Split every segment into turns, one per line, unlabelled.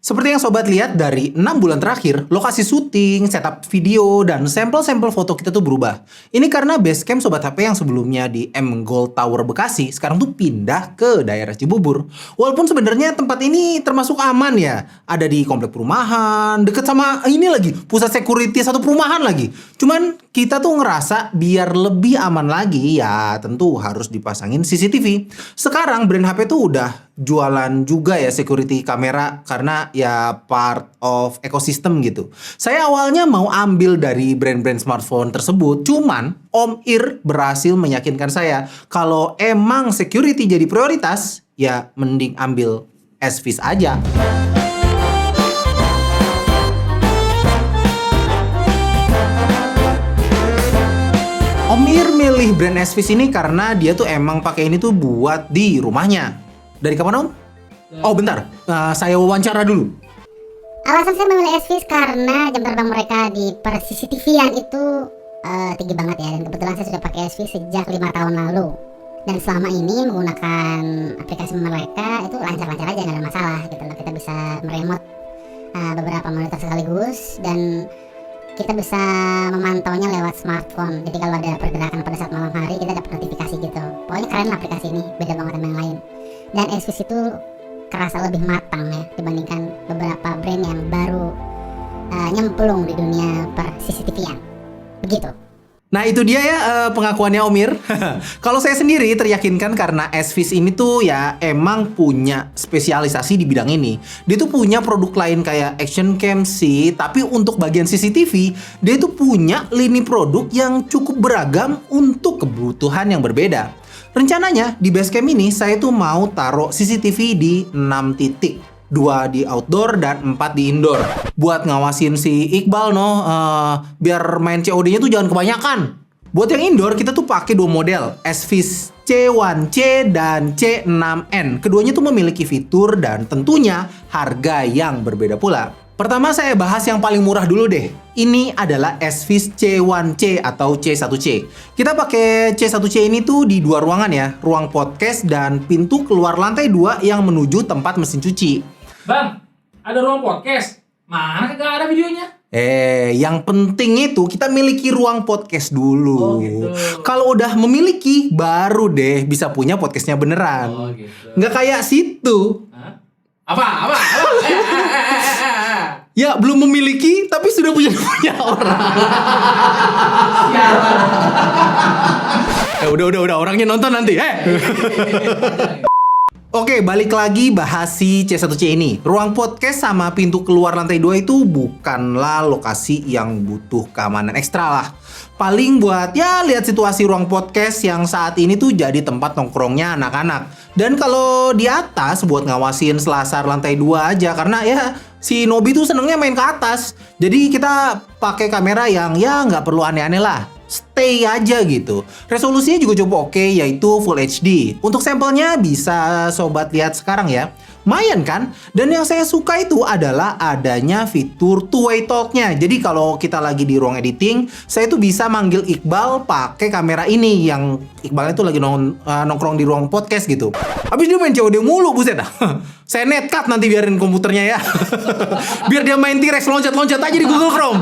Seperti yang sobat lihat dari 6 bulan terakhir, lokasi syuting, setup video, dan sampel-sampel foto kita tuh berubah. Ini karena Basecamp Sobat HP yang sebelumnya di M Gold Tower Bekasi, sekarang tuh pindah ke daerah Cibubur. Walaupun sebenarnya tempat ini termasuk aman ya. Ada di komplek perumahan, deket sama ini lagi, pusat security satu perumahan lagi. Cuman kita tuh ngerasa biar lebih aman lagi ya tentu harus dipasangin CCTV. Sekarang brand HP tuh udah jualan juga ya security kamera karena ya part of ekosistem gitu. Saya awalnya mau ambil dari brand-brand smartphone tersebut, cuman Om Ir berhasil meyakinkan saya kalau emang security jadi prioritas, ya mending ambil SVIS aja. Om Ir milih brand SVIS ini karena dia tuh emang pakai ini tuh buat di rumahnya. Dari kapan Om? Oh bentar, saya wawancara dulu.
Alasan saya memilih SVIS karena jam terbang mereka di per CCTV-an itu tinggi banget ya. Dan kebetulan saya sudah pakai SVIS sejak 5 tahun lalu. Dan selama ini menggunakan aplikasi mereka itu lancar-lancar aja, gak ada masalah gitu loh. Kita bisa meremote beberapa monitor sekaligus dan kita bisa memantaunya lewat smartphone. Jadi kalau ada pergerakan pada saat malam hari kita dapat notifikasi gitu. Pokoknya keren lah aplikasi ini, beda banget sama yang lain. Dan SVIS itu kerasa lebih matang ya dibandingkan beberapa brand yang baru nyemplung di dunia per CCTV-an. Begitu.
Nah itu dia ya pengakuannya Om Ir. Kalau saya sendiri teryakinkan karena SVIS ini tuh ya emang punya spesialisasi di bidang ini. Dia tuh punya produk lain kayak action cam sih, tapi untuk bagian CCTV dia tuh punya lini produk yang cukup beragam untuk kebutuhan yang berbeda. Rencananya di Basecamp ini saya tuh mau taruh CCTV di 6 titik. 2 di outdoor dan 4 di indoor. Buat ngawasin si Iqbal biar main COD-nya tuh jangan kebanyakan. Buat yang indoor kita tuh pakai 2 model, SVIS C1C dan C6N. Keduanya tuh memiliki fitur dan tentunya harga yang berbeda pula. Pertama saya bahas yang paling murah dulu deh. Ini adalah SVIS C1C atau C1C. Kita pakai C1C ini tuh di 2 ruangan ya. Ruang podcast dan pintu keluar lantai 2 yang menuju tempat mesin cuci.
Bang, ada ruang podcast. Mana kagak ada videonya?
Yang penting itu kita miliki ruang podcast dulu.
Oh, gitu.
Kalau udah memiliki, baru deh bisa punya podcastnya beneran.
Oh, gitu.
Nggak kayak situ.
Hah? Apa?
Ya belum memiliki tapi sudah punya orang. Udah orangnya nonton nanti. Oke, balik lagi bahas si C1C ini. Ruang podcast sama pintu keluar lantai 2 itu bukanlah lokasi yang butuh keamanan ekstra lah. Paling buat ya lihat situasi ruang podcast yang saat ini tuh jadi tempat nongkrongnya anak-anak. Dan kalau di atas buat ngawasin selasar lantai 2 aja karena ya si Nobi tuh senengnya main ke atas. Jadi kita pakai kamera yang ya nggak perlu aneh-aneh lah. Stay aja gitu. Resolusinya juga cukup oke, yaitu Full HD. Untuk sampelnya bisa sobat lihat sekarang ya. Lumayan kan? Dan yang saya suka itu adalah adanya fitur two-way talk-nya. Jadi kalau kita lagi di ruang editing, saya tuh bisa manggil Iqbal pakai kamera ini yang Iqbalnya tuh lagi nongkrong di ruang podcast gitu. Habis dia main COD mulu, buset dah. Saya netcut nanti biarin komputernya ya. Biar dia main T-Rex loncat-loncat aja di Google Chrome.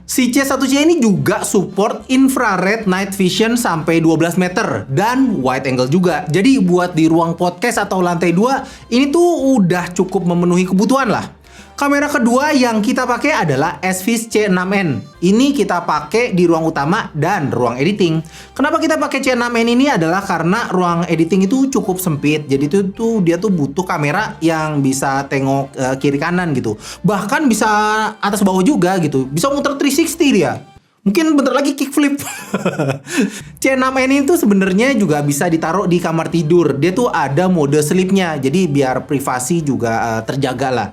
Si C1C ini juga support infrared night vision sampai 12 meter dan wide angle juga. Jadi buat di ruang podcast atau lantai 2 ini tuh udah cukup memenuhi kebutuhan lah. Kamera kedua yang kita pakai adalah SVIS C6N. Ini kita pakai di ruang utama dan ruang editing. Kenapa kita pakai C6N ini adalah karena ruang editing itu cukup sempit. Jadi dia tuh butuh kamera yang bisa tengok kiri kanan gitu. Bahkan bisa atas bawah juga gitu. Bisa muter 360 dia. Mungkin bentar lagi kickflip. C6N itu sebenarnya juga bisa ditaruh di kamar tidur. Dia tuh ada mode sleepnya. Jadi biar privasi juga terjaga lah.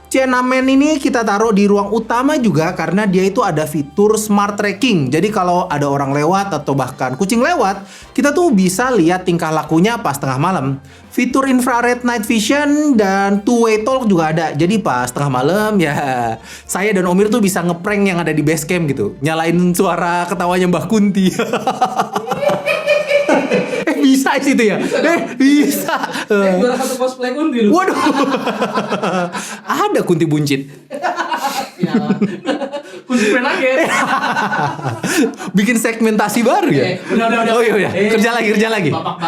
C6N ini kita taruh di ruang utama juga karena dia itu ada fitur smart tracking. Jadi kalau ada orang lewat atau bahkan kucing lewat, kita tuh bisa lihat tingkah lakunya pas tengah malam. Fitur infrared night vision dan two-way talk juga ada. Jadi pas tengah malam ya saya dan Omir tuh bisa ngeprank yang ada di Basecamp gitu. Nyalain suara ketawanya Mbah Kunti. bisa situ ya? Bisa.
Juara satu cosplay Kunti lu.
Waduh. Ada Kunti buncit.
Ya. Kunti penagih.
Bikin segmentasi baru ya?
Udah.
Oh iya. Kerja lagi.
Bapak.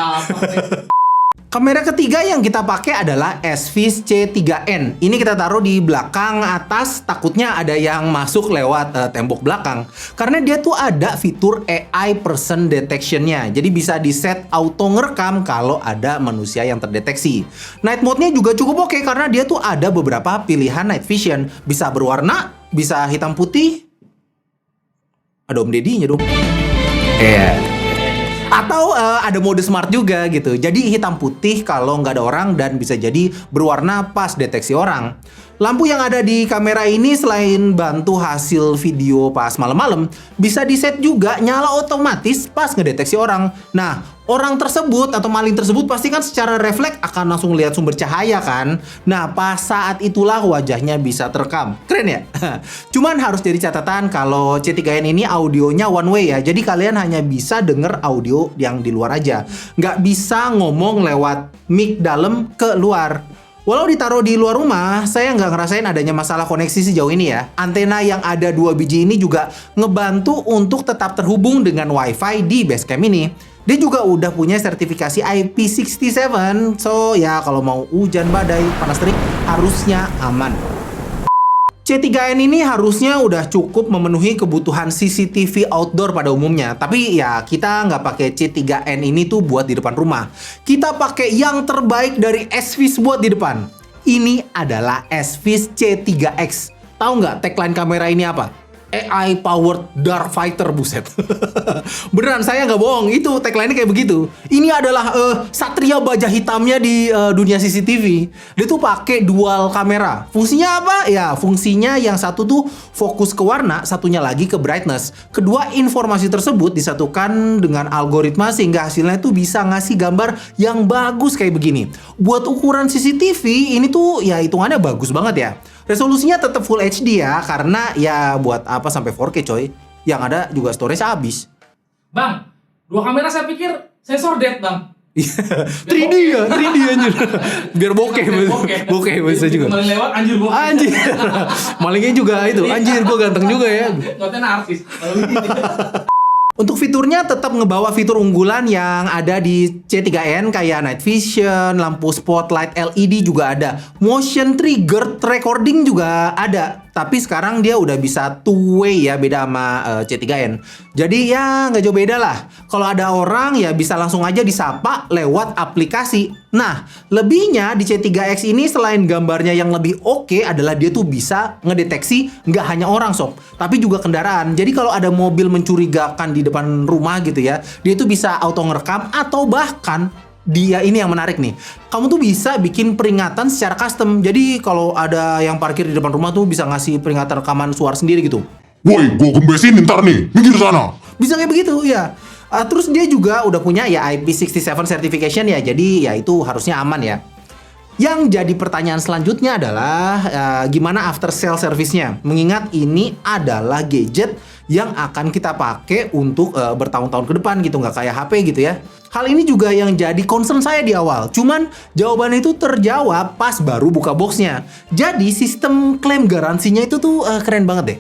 Kamera ketiga yang kita pakai adalah SVIS C3N. Ini kita taruh di belakang atas, takutnya ada yang masuk lewat tembok belakang. Karena dia tuh ada fitur AI person detection-nya. Jadi bisa di set auto ngerekam kalau ada manusia yang terdeteksi. Night mode-nya juga cukup oke karena dia tuh ada beberapa pilihan night vision. Bisa berwarna, bisa hitam putih. Ada Om Deddy-nya dong. Atau ada mode smart juga gitu. Jadi hitam putih kalau nggak ada orang dan bisa jadi berwarna pas deteksi orang. Lampu yang ada di kamera ini selain bantu hasil video pas malam-malam, bisa di-set juga nyala otomatis pas ngedeteksi orang. Nah, orang tersebut atau maling tersebut pasti kan secara refleks akan langsung lihat sumber cahaya kan. Nah, pas saat itulah wajahnya bisa terekam. Keren ya? Cuman harus jadi catatan kalau C3N ini audionya one way ya. Jadi kalian hanya bisa denger audio yang di luar aja. Nggak bisa ngomong lewat mic dalam ke luar. Walau ditaruh di luar rumah, saya nggak ngerasain adanya masalah koneksi sejauh ini ya. Antena yang ada 2 biji ini juga ngebantu untuk tetap terhubung dengan WiFi di Basecamp ini. Dia juga udah punya sertifikasi IP67, so ya kalau mau hujan badai, panas terik, harusnya aman. C3N ini harusnya udah cukup memenuhi kebutuhan CCTV outdoor pada umumnya. Tapi ya kita nggak pakai C3N ini tuh buat di depan rumah. Kita pakai yang terbaik dari SVIS buat di depan. Ini adalah SVIS C3X. Tahu nggak tagline kamera ini apa? AI powered dark fighter, buset. Beneran, saya nggak bohong, itu tagline-nya kayak begitu. Ini adalah satria baja hitamnya di dunia CCTV. Dia tuh pakai dual kamera. Fungsinya apa? Ya, fungsinya yang satu tuh fokus ke warna, satunya lagi ke brightness. Kedua informasi tersebut disatukan dengan algoritma sehingga hasilnya tuh bisa ngasih gambar yang bagus kayak begini. Buat ukuran CCTV ini tuh ya hitungannya bagus banget ya. Resolusinya tetap Full HD ya, karena ya buat apa sampai 4K coy. Yang ada juga storage habis.
Bang, 2 kamera saya pikir sensor depth, Bang.
3D ya, 3D anjir. Biar bokeh bisa juga.
Maling lewat anjir bokeh.
Anjir. Malingnya juga itu. Anjir, gua ganteng juga ya.
Ngotnya narsis.
Untuk fiturnya tetap ngebawa fitur unggulan yang ada di C3N kayak night vision, lampu spotlight LED juga ada. Motion triggered recording juga ada. Tapi sekarang dia udah bisa two way ya, beda sama C3N. Jadi ya nggak jauh beda lah. Kalau ada orang ya bisa langsung aja disapa lewat aplikasi. Nah, lebihnya di C3X ini selain gambarnya yang lebih oke adalah dia tuh bisa ngedeteksi nggak hanya orang sob, tapi juga kendaraan. Jadi kalau ada mobil mencurigakan di depan rumah gitu ya, dia tuh bisa auto ngerekam atau bahkan dia ini yang menarik nih. Kamu tuh bisa bikin peringatan secara custom. Jadi kalau ada yang parkir di depan rumah tuh bisa ngasih peringatan rekaman suara sendiri gitu.
Woi, gua gembesin ntar nih, minggir sana.
Bisa kayak begitu ya. Terus dia juga udah punya ya IP67 certification ya. Jadi ya itu harusnya aman ya. Yang jadi pertanyaan selanjutnya adalah gimana after sale service-nya? Mengingat ini adalah gadget yang akan kita pakai untuk bertahun-tahun ke depan gitu, nggak kayak HP gitu ya. Hal ini juga yang jadi concern saya di awal. Cuman jawaban itu terjawab pas baru buka boxnya. Jadi sistem klaim garansinya itu tuh keren banget deh.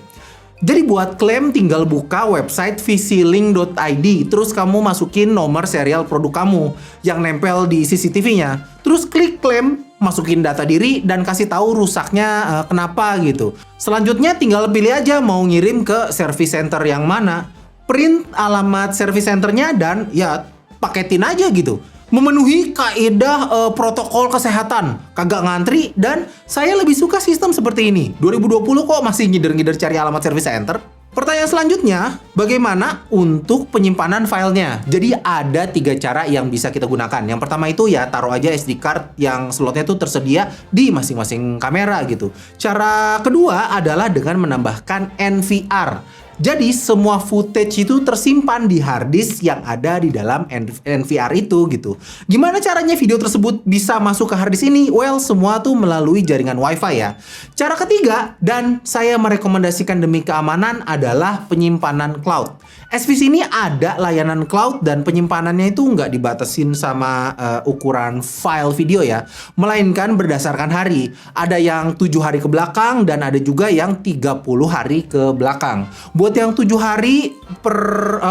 Jadi buat klaim tinggal buka website vclink.id, terus kamu masukin nomor serial produk kamu yang nempel di CCTV-nya. Terus klik klaim, masukin data diri dan kasih tahu rusaknya kenapa gitu. Selanjutnya tinggal pilih aja mau ngirim ke service center yang mana, print alamat service centernya dan ya paketin aja gitu. Memenuhi kaedah protokol kesehatan, kagak ngantri, dan saya lebih suka sistem seperti ini. 2020 kok masih ngider-ngider cari alamat service center? Pertanyaan selanjutnya, bagaimana untuk penyimpanan filenya? Jadi ada 3 cara yang bisa kita gunakan. Yang pertama itu ya taruh aja SD card yang slotnya tuh tersedia di masing-masing kamera gitu. Cara kedua adalah dengan menambahkan NVR. Jadi semua footage itu tersimpan di hard disk yang ada di dalam NVR itu gitu. Gimana caranya video tersebut bisa masuk ke hard disk ini? Well, semua tuh melalui jaringan WiFi ya. Cara ketiga, dan saya merekomendasikan demi keamanan, adalah penyimpanan cloud. SVC ini ada layanan cloud dan penyimpanannya itu nggak dibatasin sama ukuran file video ya, melainkan berdasarkan hari. Ada yang 7 hari ke belakang dan ada juga yang 30 hari ke belakang. Buat yang 7 hari per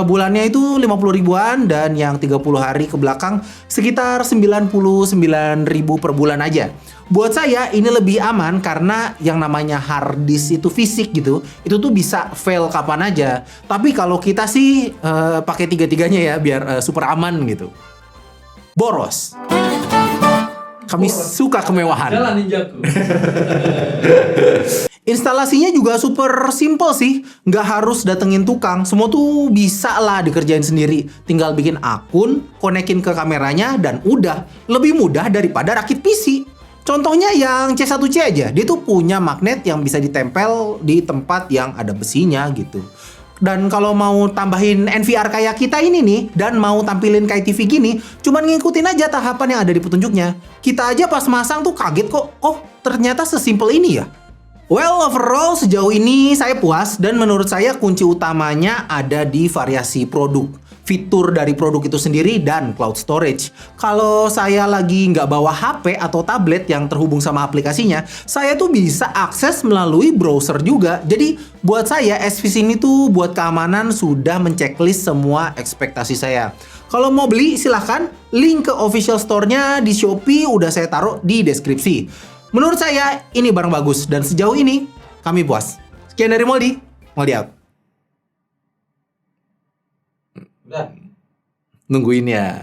bulannya itu 50 ribuan dan yang 30 hari ke belakang sekitar 99.000 per bulan aja. Buat saya ini lebih aman karena yang namanya hard disk itu fisik gitu, itu tuh bisa fail kapan aja. Tapi kalau kita sih pakai tiga-tiganya ya biar super aman gitu. Boros. Kami suka kemewahan.
Jalan ninjaku.
Instalasinya juga super simple sih, nggak harus datengin tukang, semua tuh bisa lah dikerjain sendiri. Tinggal bikin akun, konekin ke kameranya, dan udah. Lebih mudah daripada rakit PC. Contohnya yang C1C aja, dia tuh punya magnet yang bisa ditempel di tempat yang ada besinya gitu. Dan kalau mau tambahin NVR kayak kita ini nih, dan mau tampilin kayak TV gini, cuman ngikutin aja tahapan yang ada di petunjuknya. Kita aja pas masang tuh kaget kok, oh ternyata sesimpel ini ya. Well, overall sejauh ini saya puas dan menurut saya kunci utamanya ada di variasi produk, fitur dari produk itu sendiri, dan cloud storage. Kalau saya lagi nggak bawa HP atau tablet yang terhubung sama aplikasinya, saya tuh bisa akses melalui browser juga. Jadi buat saya SVC ini tuh buat keamanan sudah menceklis semua ekspektasi saya. Kalau mau beli silahkan, link ke official store-nya di Shopee udah saya taruh di deskripsi. Menurut saya ini barang bagus dan sejauh ini kami puas. Sekian dari Moldy out.
Udah.
Nungguin ya.